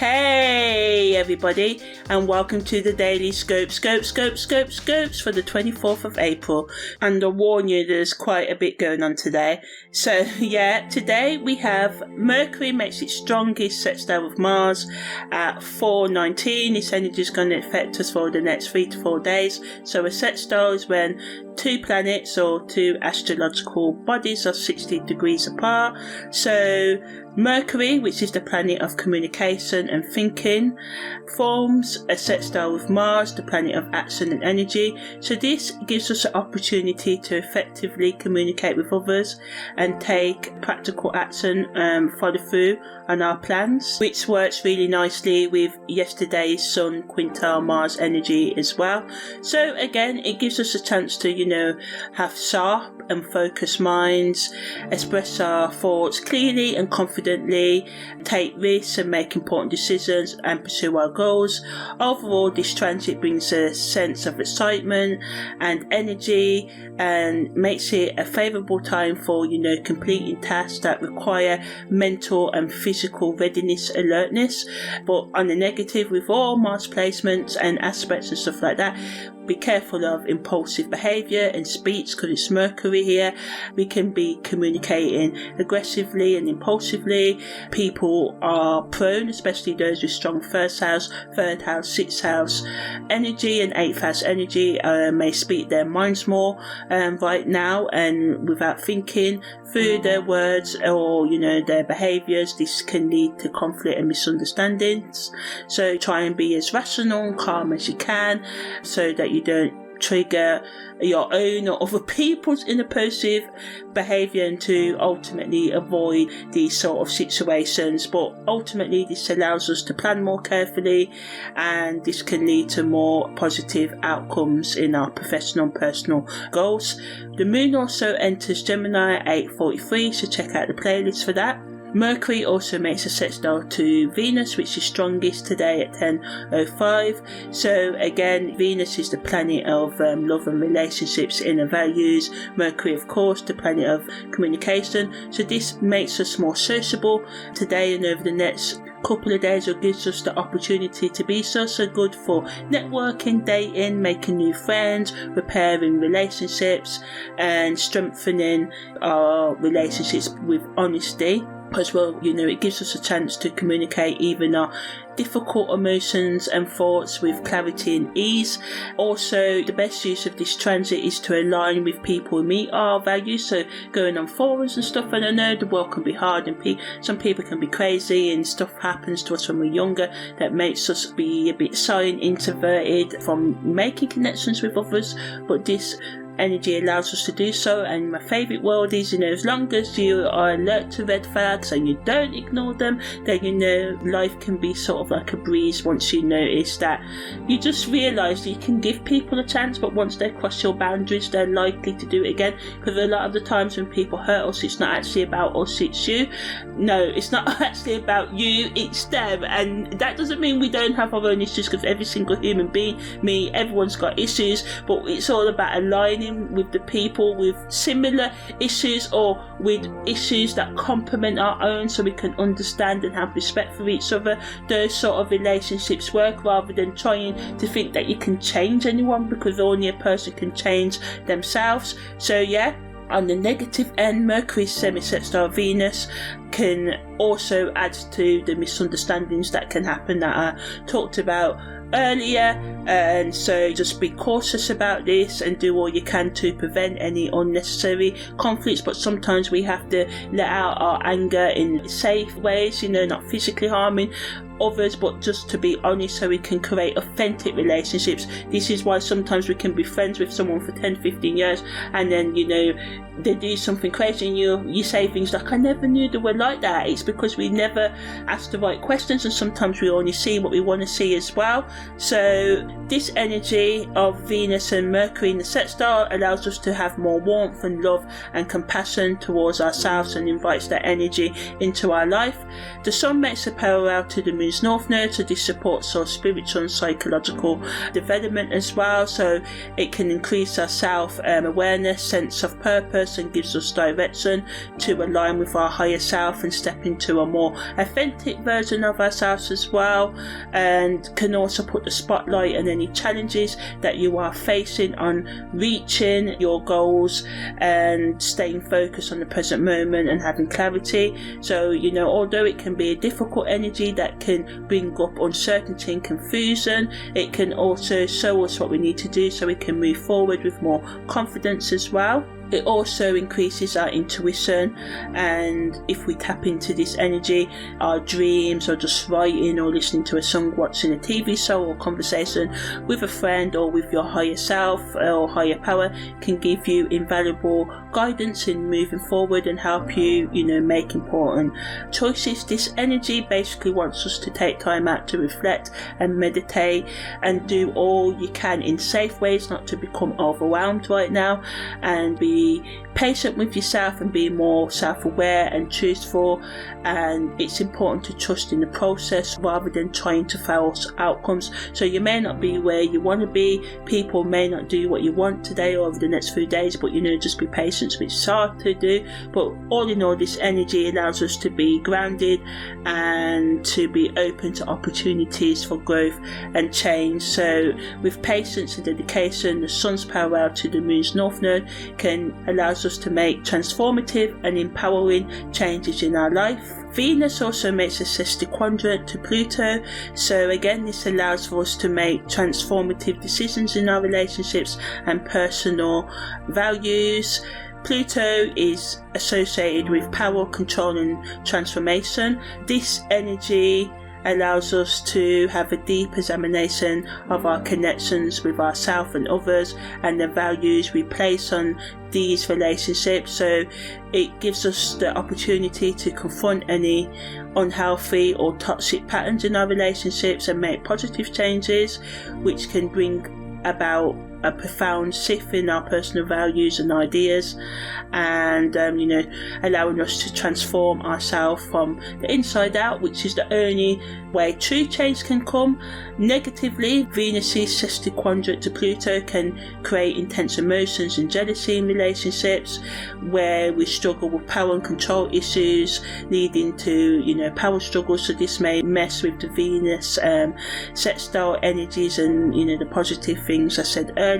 Hey everybody, and welcome to the Daily Scopes for the 24th of April. And I'll warn you, there's quite a bit going on today. So yeah, today we have Mercury makes its strongest sextile with Mars at 4:19. This energy is going to affect us for the next 3 to 4 days. So a sextile is when two planets or two astrological bodies are 60 degrees apart. So Mercury, which is the planet of communication and thinking, forms a sextile with Mars, the planet of action and energy. So this gives us an opportunity to effectively communicate with others and take practical action, follow through on our plans, which works really nicely with yesterday's Sun Quintile Mars energy as well. So again, it gives us a chance to, have sharp and focused minds, express our thoughts clearly and confidently, take risks and make important decisions and pursue our goals. Overall, this transit brings a sense of excitement and energy and makes it a favourable time for, completing tasks that require mental and physical readiness, alertness. But on the negative, with all Mars placements and aspects and stuff like that, be careful of impulsive behaviour and speech because it's Mercury here. We can be communicating aggressively and impulsively. People are prone, especially those with strong first house, third house, sixth house energy and eighth house energy, may speak their minds more right now and without thinking through their words or their behaviours. This can lead to conflict and misunderstandings. So try and be as rational and calm as you can so that you don't trigger your own or other people's impulsive behaviour and to ultimately avoid these sort of situations. But ultimately this allows us to plan more carefully and this can lead to more positive outcomes in our professional and personal goals. The moon also enters Gemini at 8:43, so check out the playlist for that. Mercury also makes a sextile to Venus, which is strongest today at 10:05. So again, Venus is the planet of love and relationships, inner values. Mercury, of course, the planet of communication. So this makes us more sociable today and over the next couple of days. It gives us the opportunity to be so good for networking, dating, making new friends, repairing relationships and strengthening our relationships with honesty. As well, it gives us a chance to communicate even our difficult emotions and thoughts with clarity and ease. Also, the best use of this transit is to align with people who meet our values, so going on forums and stuff. And I know the world can be hard and some people can be crazy and stuff happens to us when we're younger that makes us be a bit shy and introverted from making connections with others, but this energy allows us to do so. And my favourite word is, as long as you are alert to red flags and you don't ignore them, then life can be sort of like a breeze once you notice that. You just realise you can give people a chance, but once they cross your boundaries they're likely to do it again, because a lot of the times when people hurt us, it's not actually about us, it's you. No, it's not actually about you, it's them. And that doesn't mean we don't have our own issues, because every single human being, everyone's got issues, but it's all about aligning with the people with similar issues or with issues that complement our own, so we can understand and have respect for each other. Those sort of relationships work, rather than trying to think that you can change anyone, because only a person can change themselves. So yeah, on the negative end, Mercury SemiSextile Venus can also add to the misunderstandings that can happen that I talked about earlier, and so just be cautious about this and do all you can to prevent any unnecessary conflicts. But sometimes we have to let out our anger in safe ways, not physically harming others, but just to be honest, so we can create authentic relationships. This is why sometimes we can be friends with someone for 10-15 years and then they do something crazy and you say things like, I never knew they were like that. It's because we never asked the right questions, and sometimes we only see what we want to see as well. So this energy of Venus and Mercury in the sextile allows us to have more warmth and love and compassion towards ourselves and invites that energy into our life. The Sun makes a parallel to the Moon's North Node, so this supports our spiritual and psychological development as well. So it can increase our self-awareness, sense of purpose, and gives us direction to align with our higher self and step into a more authentic version of ourselves as well, and can also put the spotlight on any challenges that you are facing on reaching your goals and staying focused on the present moment and having clarity. So, although it can be a difficult energy that can bring up uncertainty and confusion, it can also show us what we need to do so we can move forward with more confidence as well. It also increases our intuition, and if we tap into this energy, our dreams, or just writing or listening to a song, watching a TV show, or conversation with a friend or with your higher self or higher power can give you invaluable guidance in moving forward and help you, make important choices. This energy basically wants us to take time out to reflect and meditate and do all you can in safe ways, not to become overwhelmed right now, and be patient with yourself and be more self-aware and truthful. And it's important to trust in the process rather than trying to force outcomes. So you may not be where you want to be, people may not do what you want today or over the next few days, but just be patient, which is hard to do. But all in all, this energy allows us to be grounded and to be open to opportunities for growth and change. So with patience and dedication, the sun's parallel to the moon's north node allows us to make transformative and empowering changes in our life. Venus also makes a sextiquadrant to Pluto, so again this allows for us to make transformative decisions in our relationships and personal values. Pluto is associated with power, control and transformation. This energy allows us to have a deep examination of our connections with ourselves and others and the values we place on these relationships. So it gives us the opportunity to confront any unhealthy or toxic patterns in our relationships and make positive changes, which can bring about a profound shift in our personal values and ideas, and allowing us to transform ourselves from the inside out, which is the only way true change can come. Negatively, Venus's sextiquadrant to Pluto can create intense emotions and jealousy in relationships where we struggle with power and control issues, leading to power struggles. So this may mess with the Venus sextile energies and the positive things I said earlier.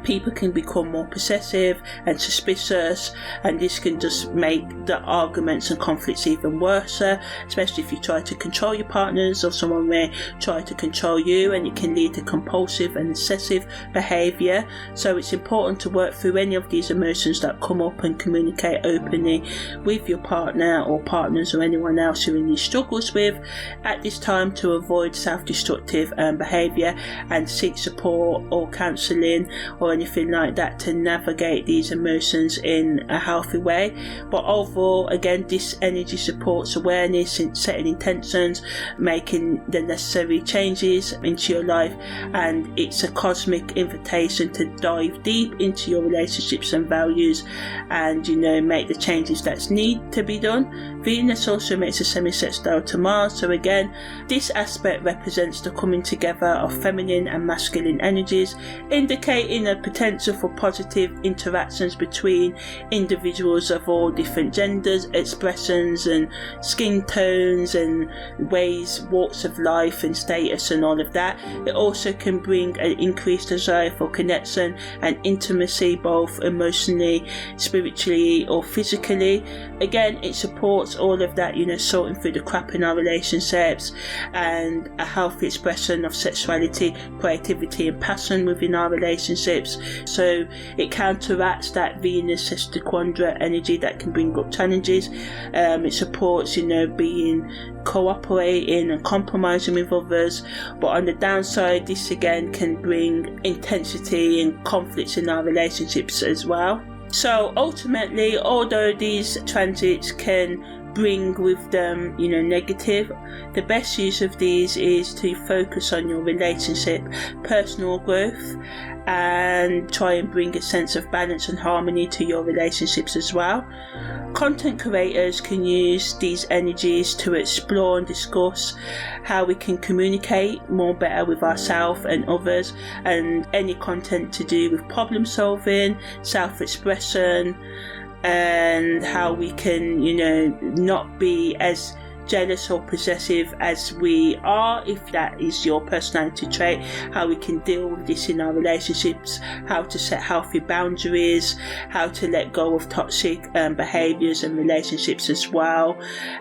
People can become more possessive and suspicious, and this can just make the arguments and conflicts even worse, especially if you try to control your partners, or someone may try to control you, and it can lead to compulsive and excessive behaviour. So it's important to work through any of these emotions that come up and communicate openly with your partner or partners or anyone else you're in these struggles with at this time, to avoid self-destructive behaviour, and seek support or counselling or anything like that to navigate these emotions in a healthy way. But overall, again, this energy supports awareness in setting intentions, making the necessary changes into your life, and it's a cosmic invitation to dive deep into your relationships and values and make the changes that need to be done. Venus also makes a semisextile to Mars, so again this aspect represents the coming together of feminine and masculine energies, indicating a potential for positive interactions between individuals of all different genders, expressions and skin tones and ways, walks of life and status and all of that. It also can bring an increased desire for connection and intimacy, both emotionally, spiritually or physically. Again, it supports all of that, sorting through the crap in our relationships and a healthy expression of sexuality, creativity and passion within our relationships. So it counteracts that Venus sextiquadrant energy that can bring up challenges. It supports, being cooperating and compromising with others, but on the downside, this again can bring intensity and conflicts in our relationships as well. So ultimately, although these transits can bring with them, negative, the best use of these is to focus on your relationship, personal growth, and try and bring a sense of balance and harmony to your relationships as well. Content creators can use these energies to explore and discuss how we can communicate more better with ourselves and others, and any content to do with problem solving, self-expression, and how we can, not be as jealous or possessive as we are, if that is your personality trait, how we can deal with this in our relationships, how to set healthy boundaries, how to let go of toxic behaviors and relationships as well,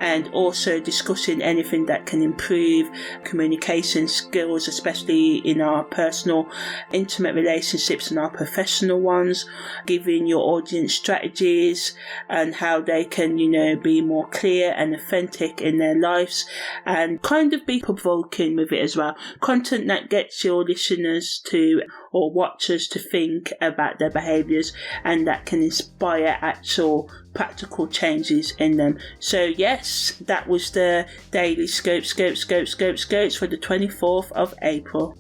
and also discussing anything that can improve communication skills, especially in our personal intimate relationships and our professional ones, giving your audience strategies and how they can, be more clear and authentic in their lives, and kind of be provoking with it as well. Content that gets your listeners to, or watchers, to think about their behaviours, and that can inspire actual practical changes in them. So yes, that was the daily scopes for the 24th of April.